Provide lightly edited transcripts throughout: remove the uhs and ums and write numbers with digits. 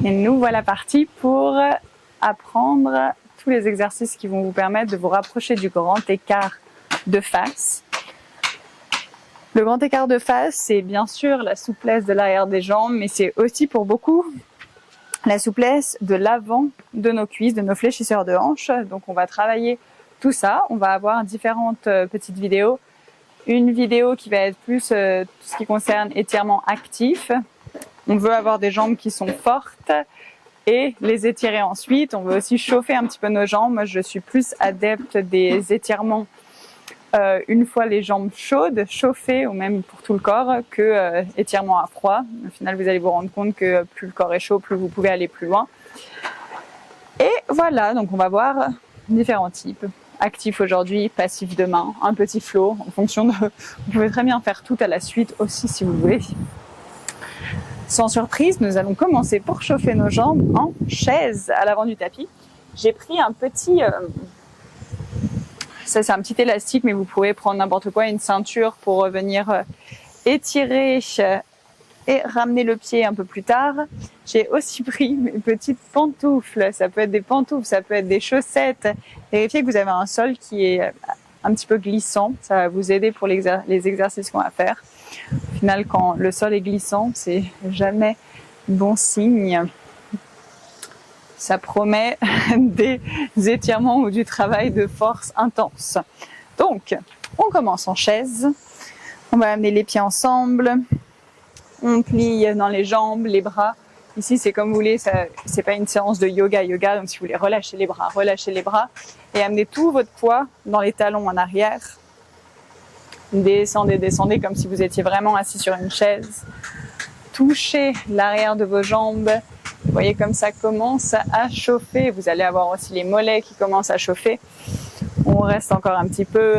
Et nous voilà partis pour apprendre tous les exercices qui vont vous permettre de vous rapprocher du grand écart de face. Le grand écart de face, c'est bien sûr la souplesse de l'arrière des jambes, mais c'est aussi pour beaucoup la souplesse de l'avant de nos cuisses, de nos fléchisseurs de hanches. Donc on va travailler tout ça. On va avoir différentes petites vidéos. Une vidéo qui va être plus tout ce qui concerne étirement actif. On veut avoir des jambes qui sont fortes et les étirer ensuite. On veut aussi chauffer un petit peu nos jambes. Moi, je suis plus adepte des étirements une fois les jambes chaudes, chauffées, ou même pour tout le corps, que étirement à froid. Au final, vous allez vous rendre compte que plus le corps est chaud, plus vous pouvez aller plus loin. Et voilà, donc on va voir différents types. Actif aujourd'hui, passif demain, un petit flow, en fonction de... Vous pouvez très bien faire tout à la suite aussi si vous voulez. Sans surprise, nous allons commencer pour chauffer nos jambes en chaise à l'avant du tapis. J'ai pris un petit... Ça, c'est un petit élastique, mais vous pouvez prendre n'importe quoi, une ceinture pour venir étirer et ramener le pied un peu plus tard. J'ai aussi pris mes petites pantoufles. Ça peut être des pantoufles, ça peut être des chaussettes. Vérifiez que vous avez un sol qui est un petit peu glissant. Ça va vous aider pour les exercices qu'on va faire. Au final, quand le sol est glissant, c'est jamais bon signe. Ça promet des étirements ou du travail de force intense. Donc, on commence en chaise. On va amener les pieds ensemble. On plie dans les jambes, les bras. Ici, c'est comme vous voulez, c'est pas une séance de yoga. Donc, si vous voulez, relâchez les bras et amenez tout votre poids dans les talons en arrière. Descendez comme si vous étiez vraiment assis sur une chaise. Touchez l'arrière de vos jambes. Vous voyez comme ça commence à chauffer. Vous allez avoir aussi les mollets qui commencent à chauffer. On reste encore un petit peu.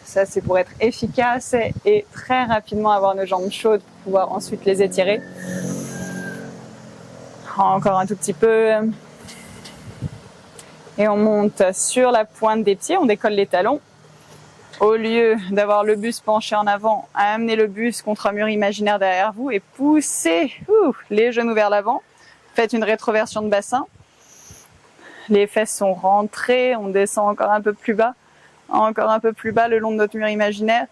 Ça, c'est pour être efficace et très rapidement avoir nos jambes chaudes pour pouvoir ensuite les étirer. Encore un tout petit peu. Et on monte sur la pointe des pieds. On décolle les talons. Au lieu d'avoir le buste penché en avant, amenez le buste contre un mur imaginaire derrière vous et poussez les genoux vers l'avant. Faites une rétroversion de bassin. Les fesses sont rentrées. On descend encore un peu plus bas. Encore un peu plus bas le long de notre mur imaginaire.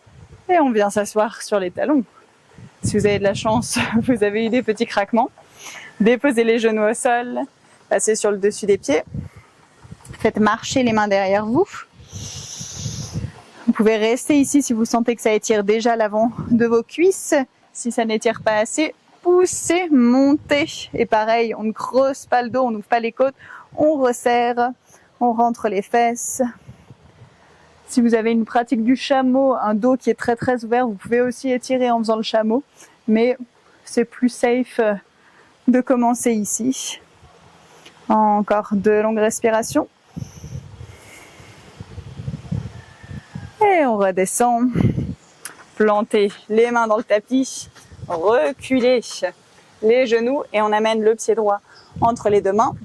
Et on vient s'asseoir sur les talons. Si vous avez de la chance, vous avez eu des petits craquements. Déposez les genoux au sol. Passez sur le dessus des pieds. Faites marcher les mains derrière vous. Vous pouvez rester ici si vous sentez que ça étire déjà l'avant de vos cuisses. Si ça n'étire pas assez, poussez, montez. Et pareil, on ne creuse pas le dos, on n'ouvre pas les côtes. On resserre, on rentre les fesses. Si vous avez une pratique du chameau, un dos qui est très très ouvert, vous pouvez aussi étirer en faisant le chameau. Mais c'est plus safe de commencer ici. Encore 2 longues respirations. Et on redescend. Plantez les mains dans le tapis. Reculez les genoux et on amène le pied droit entre les 2 mains.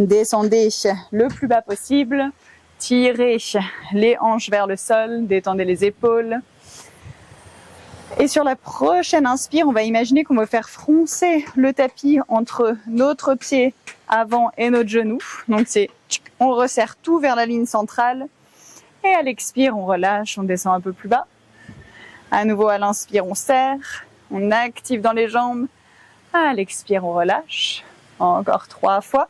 Descendez le plus bas possible. Tirez les hanches vers le sol. Détendez les épaules. Et sur la prochaine inspire, on va imaginer qu'on va faire froncer le tapis entre notre pied avant et notre genou. Donc on resserre tout vers la ligne centrale. Et à l'expire, on relâche, on descend un peu plus bas. À nouveau, à l'inspire, on serre, on active dans les jambes. À l'expire, on relâche. Encore 3 fois.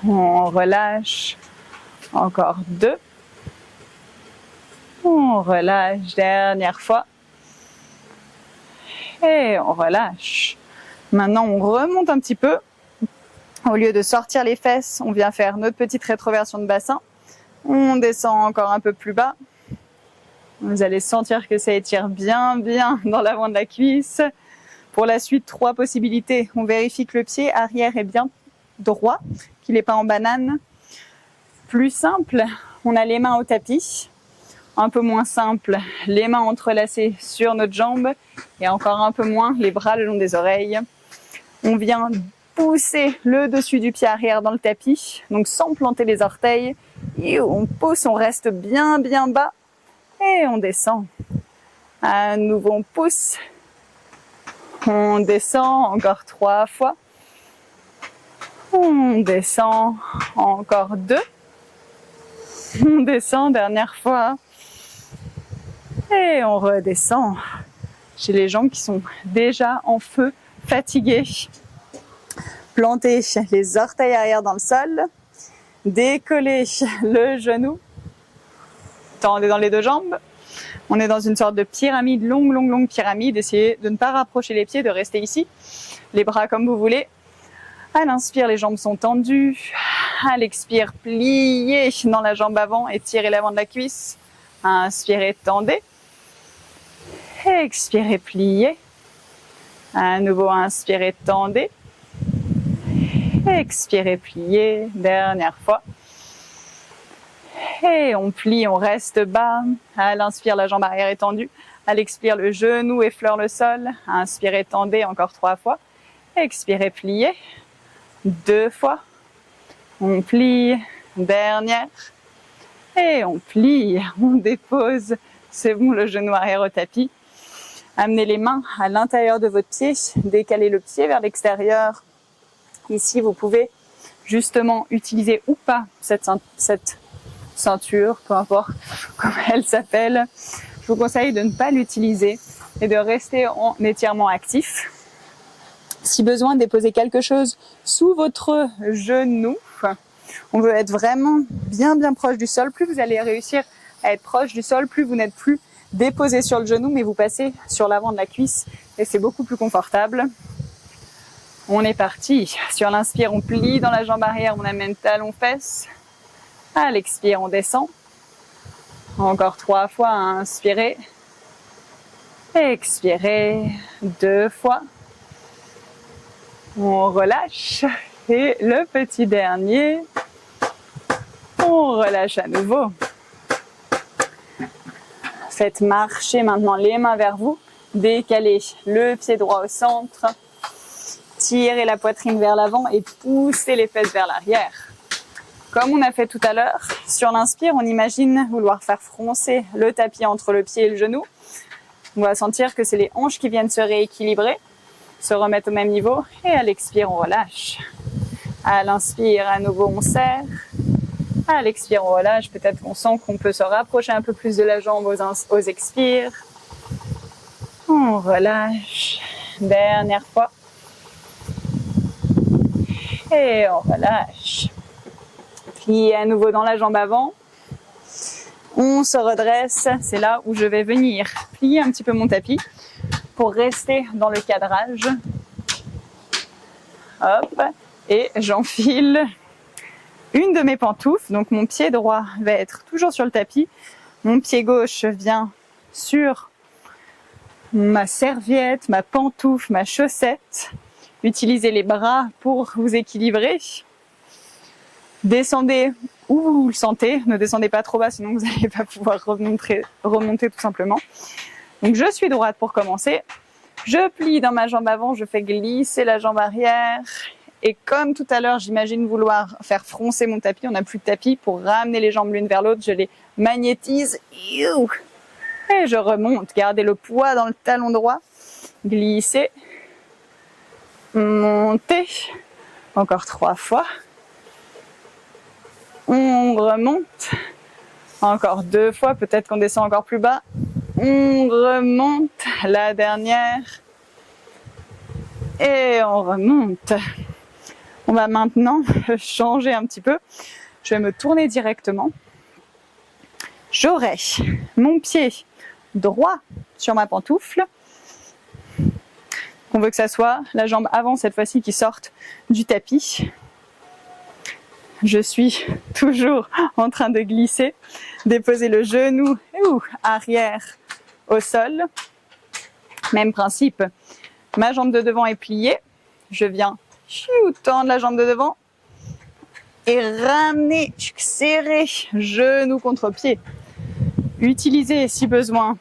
On relâche. Encore 2. On relâche, dernière fois. Et on relâche. Maintenant, on remonte un petit peu. Au lieu de sortir les fesses, on vient faire notre petite rétroversion de bassin. On descend encore un peu plus bas. Vous allez sentir que ça étire bien dans l'avant de la cuisse. Pour la suite, 3 possibilités. On vérifie que le pied arrière est bien droit, qu'il n'est pas en banane. Plus simple, on a les mains au tapis. Un peu moins simple, les mains entrelacées sur notre jambe. Et encore un peu moins, les bras le long des oreilles. On vient pousser le dessus du pied arrière dans le tapis, donc sans planter les orteils. Et on pousse, on reste bien bas et on descend. À nouveau, on pousse. On descend encore 3 fois. On descend encore 2. On descend, dernière fois. Et on redescend. J'ai les jambes qui sont déjà en feu, fatiguées. Plantez les orteils arrière dans le sol. Décollez le genou. Tendez dans les 2 jambes. On est dans une sorte de pyramide, longue pyramide. Essayez de ne pas rapprocher les pieds, de rester ici. Les bras comme vous voulez. À l'inspire, les jambes sont tendues. À l'expire, pliez dans la jambe avant et tirez l'avant de la cuisse. Inspirez, tendez. Expirez, pliez. À nouveau, inspirez, tendez. Expirez, pliez. Dernière fois. Et on plie, on reste bas. À l'inspire, la jambe arrière est tendue. À l'expire, le genou effleure le sol. Inspirez, tendez encore 3 fois. Expirez, pliez. 2 fois. On plie. Dernière. Et on plie. On dépose. C'est bon, le genou arrière au tapis. Amenez les mains à l'intérieur de votre pied. Décalez le pied vers l'extérieur. Ici, vous pouvez justement utiliser ou pas cette ceinture, peu importe comment elle s'appelle. Je vous conseille de ne pas l'utiliser et de rester en étirement actif. Si besoin, déposez quelque chose sous votre genou. On veut être vraiment bien proche du sol. Plus vous allez réussir à être proche du sol, plus vous n'êtes plus déposé sur le genou, mais vous passez sur l'avant de la cuisse et c'est beaucoup plus confortable. On est parti. Sur l'inspire, on plie dans la jambe arrière, on amène talon-fesse. À l'expire, on descend. Encore 3 fois, inspirez. Expirez 2 fois. On relâche. Et le petit dernier, on relâche à nouveau. Faites marcher maintenant les mains vers vous. Décalez le pied droit au centre. Tirez la poitrine vers l'avant et poussez les fesses vers l'arrière. Comme on a fait tout à l'heure, sur l'inspire, on imagine vouloir faire froncer le tapis entre le pied et le genou. On va sentir que c'est les hanches qui viennent se rééquilibrer, se remettre au même niveau. Et à l'expire, on relâche. À l'inspire, à nouveau, on serre. À l'expire, on relâche. Peut-être qu'on sent qu'on peut se rapprocher un peu plus de la jambe aux expires. On relâche. Dernière fois. Et on relâche. Pliez à nouveau dans la jambe avant. On se redresse. C'est là où je vais venir plier un petit peu mon tapis pour rester dans le cadrage. Hop. Et j'enfile une de mes pantoufles. Donc mon pied droit va être toujours sur le tapis. Mon pied gauche vient sur ma serviette, ma pantoufle, ma chaussette. Utilisez les bras pour vous équilibrer. Descendez où vous le sentez. Ne descendez pas trop bas, sinon vous n'allez pas pouvoir remonter tout simplement. Donc je suis droite pour commencer. Je plie dans ma jambe avant, je fais glisser la jambe arrière. Et comme tout à l'heure, j'imagine vouloir faire froncer mon tapis. On n'a plus de tapis. Pour ramener les jambes l'une vers l'autre, je les magnétise. Et je remonte. Gardez le poids dans le talon droit. Glissez. Montez. Encore 3 fois. On remonte. Encore 2 fois. Peut-être qu'on descend encore plus bas. On remonte. La dernière. Et on remonte. On va maintenant changer un petit peu. Je vais me tourner directement. J'aurai mon pied droit sur ma pantoufle. On veut que ça soit la jambe avant cette fois-ci qui sorte du tapis. Je suis toujours en train de glisser. Déposer le genou arrière au sol. Même principe. Ma jambe de devant est pliée. Je viens tendre la jambe de devant et ramener, serrer, genou contre pied. Utilisez si besoin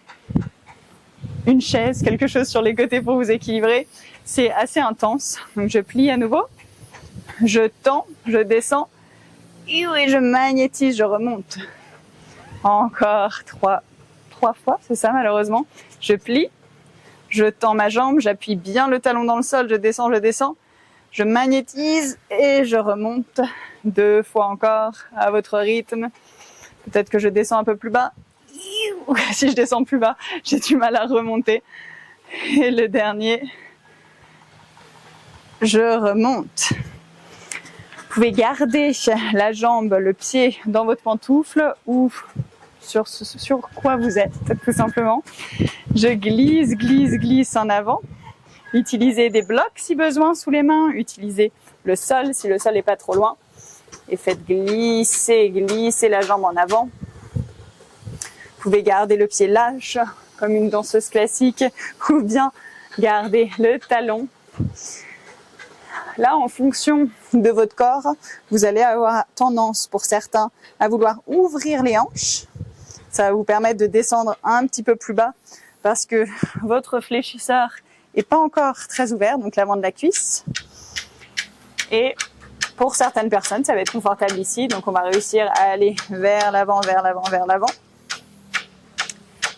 une chaise, quelque chose sur les côtés pour vous équilibrer. C'est assez intense. Donc je plie à nouveau, je tends, je descends et je magnétise, je remonte. Encore 3 fois, c'est ça malheureusement. Je plie, je tends ma jambe, j'appuie bien le talon dans le sol, je descends, je magnétise et je remonte 2 fois encore à votre rythme. Peut-être que je descends un peu plus bas. Si je descends plus bas, j'ai du mal à remonter. Et le dernier, je remonte. Vous pouvez garder la jambe, le pied dans votre pantoufle ou sur quoi vous êtes, tout simplement. Je glisse en avant. Utilisez des blocs si besoin sous les mains. Utilisez le sol si le sol n'est pas trop loin. Et faites glisser la jambe en avant. Vous pouvez garder le pied lâche comme une danseuse classique ou bien garder le talon. Là, en fonction de votre corps, vous allez avoir tendance pour certains à vouloir ouvrir les hanches. Ça va vous permettre de descendre un petit peu plus bas parce que votre fléchisseur n'est pas encore très ouvert, donc l'avant de la cuisse. Et pour certaines personnes, ça va être confortable ici, donc on va réussir à aller vers l'avant.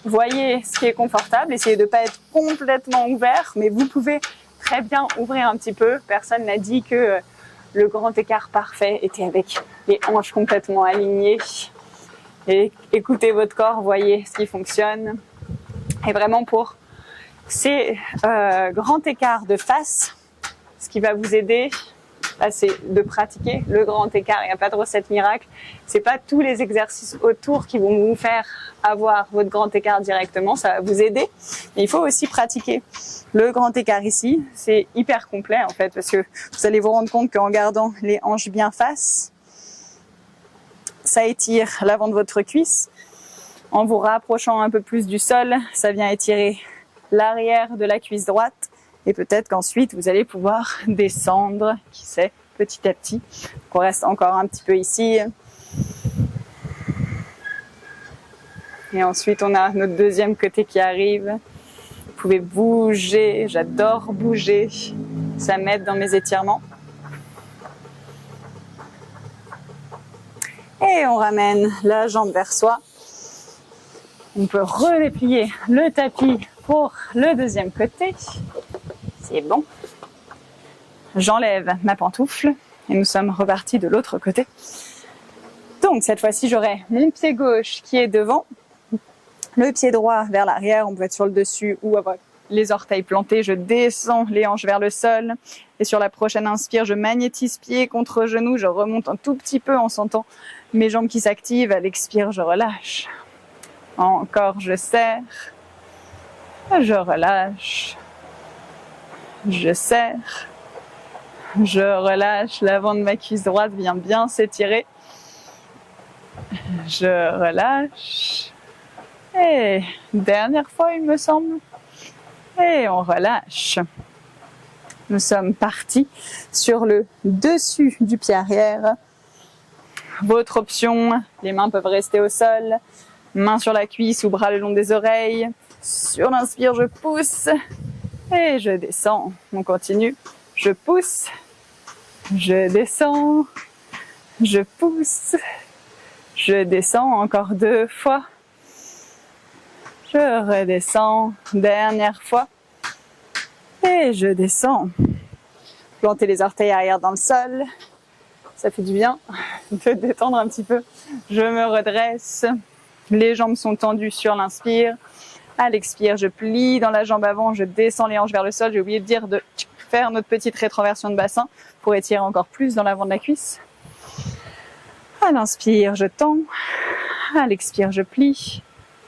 Voyez ce qui est confortable, essayez de ne pas être complètement ouvert, mais vous pouvez très bien ouvrir un petit peu. Personne n'a dit que le grand écart parfait était avec les hanches complètement alignées. Et écoutez votre corps, voyez ce qui fonctionne. Et vraiment pour ces grands écarts de face, ce qui va vous aider, c'est de pratiquer le grand écart. Il n'y a pas de recette miracle. C'est pas tous les exercices autour qui vont vous faire avoir votre grand écart directement. Ça va vous aider. Mais il faut aussi pratiquer le grand écart ici. C'est hyper complet en fait parce que vous allez vous rendre compte qu'en gardant les hanches bien face, ça étire l'avant de votre cuisse. En vous rapprochant un peu plus du sol, ça vient étirer l'arrière de la cuisse droite. Et peut-être qu'ensuite, vous allez pouvoir descendre, qui sait, petit à petit. Donc on reste encore un petit peu ici. Et ensuite, on a notre deuxième côté qui arrive. Vous pouvez bouger, j'adore bouger. Ça m'aide dans mes étirements. Et on ramène la jambe vers soi. On peut redéplier le tapis pour le deuxième côté. C'est bon. J'enlève ma pantoufle et nous sommes repartis de l'autre côté. Donc cette fois-ci, j'aurai mon pied gauche qui est devant, le pied droit vers l'arrière, on peut être sur le dessus ou avoir les orteils plantés. Je descends les hanches vers le sol et sur la prochaine inspire, je magnétise pied contre genou, je remonte un tout petit peu en sentant mes jambes qui s'activent. À l'expire, je relâche. Encore, je serre, je relâche. Je serre, je relâche, l'avant de ma cuisse droite vient bien s'étirer. Je relâche. Et dernière fois, il me semble. Et on relâche. Nous sommes partis sur le dessus du pied arrière. Votre option, les mains peuvent rester au sol. Mains sur la cuisse ou bras le long des oreilles. Sur l'inspire, je pousse. Et je descends, on continue, je pousse, je descends, je pousse, je descends encore 2 fois, je redescends, dernière fois, et je descends. Plantez les orteils arrière dans le sol, ça fait du bien de détendre un petit peu. Je me redresse, les jambes sont tendues sur l'inspire. À l'expire, je plie dans la jambe avant, je descends les hanches vers le sol. J'ai oublié de dire de faire notre petite rétroversion de bassin pour étirer encore plus dans l'avant de la cuisse. À l'inspire, je tends. À l'expire, je plie.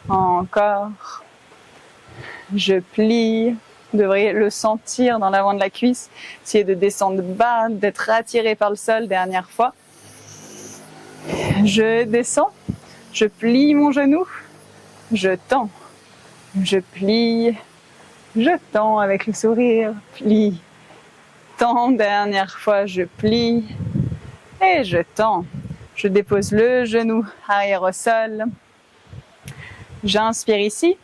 Encore. Je plie. Vous devriez le sentir dans l'avant de la cuisse. Essayez de descendre bas, d'être attiré par le sol. Dernière fois. Je descends. Je plie mon genou. Je tends. Je plie, je tends avec le sourire, plie, tends, dernière fois, je plie et je tends. Je dépose le genou arrière au sol. J'inspire ici.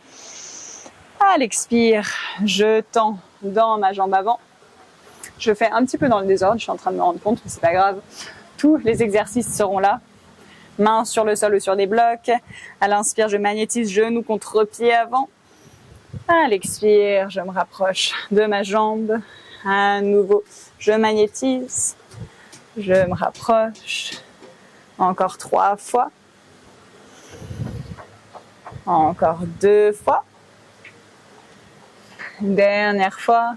À l'expire, je tends dans ma jambe avant. Je fais un petit peu dans le désordre, je suis en train de me rendre compte, mais c'est pas grave. Tous les exercices seront là. Mains sur le sol ou sur des blocs. À l'inspire, je magnétise genou contre pied avant. À l'expire, je me rapproche de ma jambe. À nouveau, je magnétise. Je me rapproche. Encore 3 fois. Encore 2 fois. Dernière fois.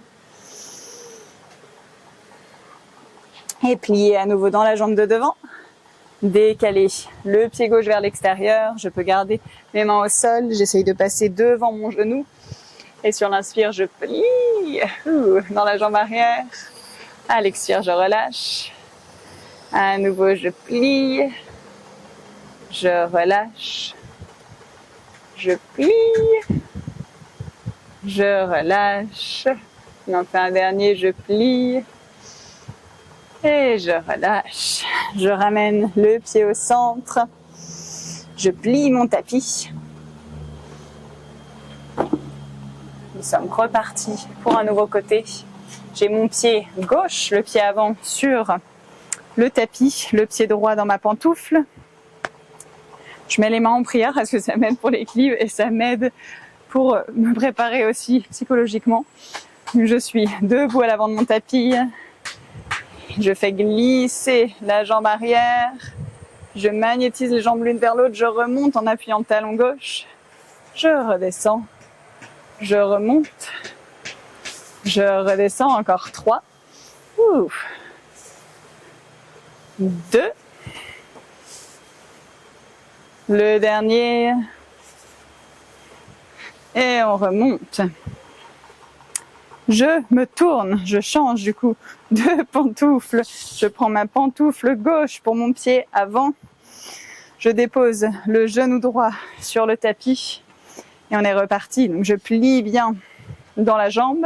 Et plier à nouveau dans la jambe de devant. Décaler le pied gauche vers l'extérieur. Je peux garder mes mains au sol. J'essaye de passer devant mon genou. Et sur l'inspire, je plie dans la jambe arrière. À l'expire, je relâche. À nouveau, je plie. Je relâche. Je plie. Je relâche. On en fait un dernier, je plie. Et je relâche. Je ramène le pied au centre. Je plie mon tapis. Nous sommes repartis pour un nouveau côté. J'ai mon pied gauche, le pied avant sur le tapis, le pied droit dans ma pantoufle. Je mets les mains en prière parce que ça m'aide pour l'équilibre et ça m'aide pour me préparer aussi psychologiquement. Je suis debout à l'avant de mon tapis. Je fais glisser la jambe arrière. Je magnétise les jambes l'une vers l'autre. Je remonte en appuyant le talon gauche. Je redescends. Je remonte. Je redescends. Encore 3. 2. Le dernier. Et on remonte. Je me tourne, je change du coup de pantoufle. Je prends ma pantoufle gauche pour mon pied avant. Je dépose le genou droit sur le tapis et on est reparti. Donc je plie bien dans la jambe.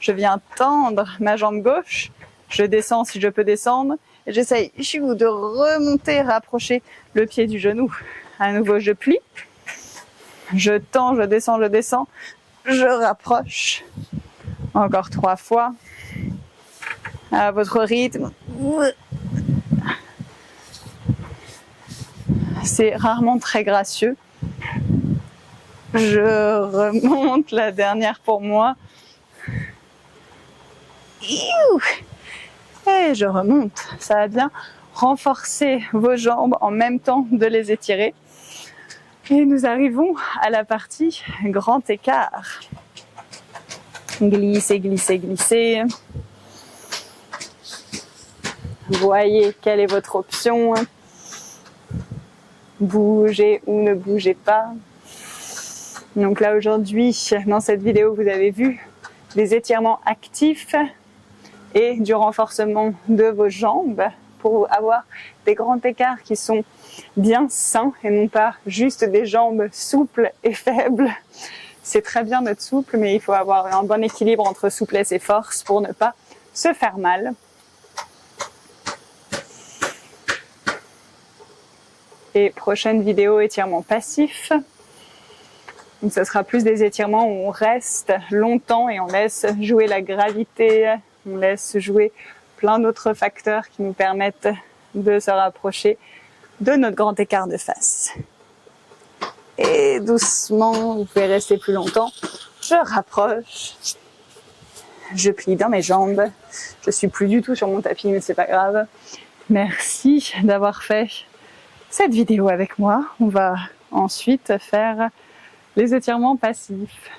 Je viens tendre ma jambe gauche. Je descends si je peux descendre. Et j'essaye de remonter, rapprocher le pied du genou. À nouveau, je plie. Je tends, je descends, je rapproche. Encore 3 fois. À votre rythme. C'est rarement très gracieux. Je remonte la dernière pour moi. Et je remonte. Ça va bien renforcer vos jambes en même temps de les étirer. Et nous arrivons à la partie grand écart. Glissez, glissez, glissez. Voyez quelle est votre option. Bougez ou ne bougez pas. Donc là aujourd'hui, dans cette vidéo, vous avez vu des étirements actifs et du renforcement de vos jambes pour avoir des grands écarts qui sont bien sains et non pas juste des jambes souples et faibles. C'est très bien d'être souple, mais il faut avoir un bon équilibre entre souplesse et force pour ne pas se faire mal. Et prochaine vidéo, étirement passif. Donc ce sera plus des étirements où on reste longtemps et on laisse jouer la gravité, on laisse jouer plein d'autres facteurs qui nous permettent de se rapprocher de notre grand écart de face. Et doucement, vous pouvez rester plus longtemps. Je rapproche. Je plie dans mes jambes. Je suis plus du tout sur mon tapis, mais c'est pas grave. Merci d'avoir fait cette vidéo avec moi. On va ensuite faire les étirements passifs.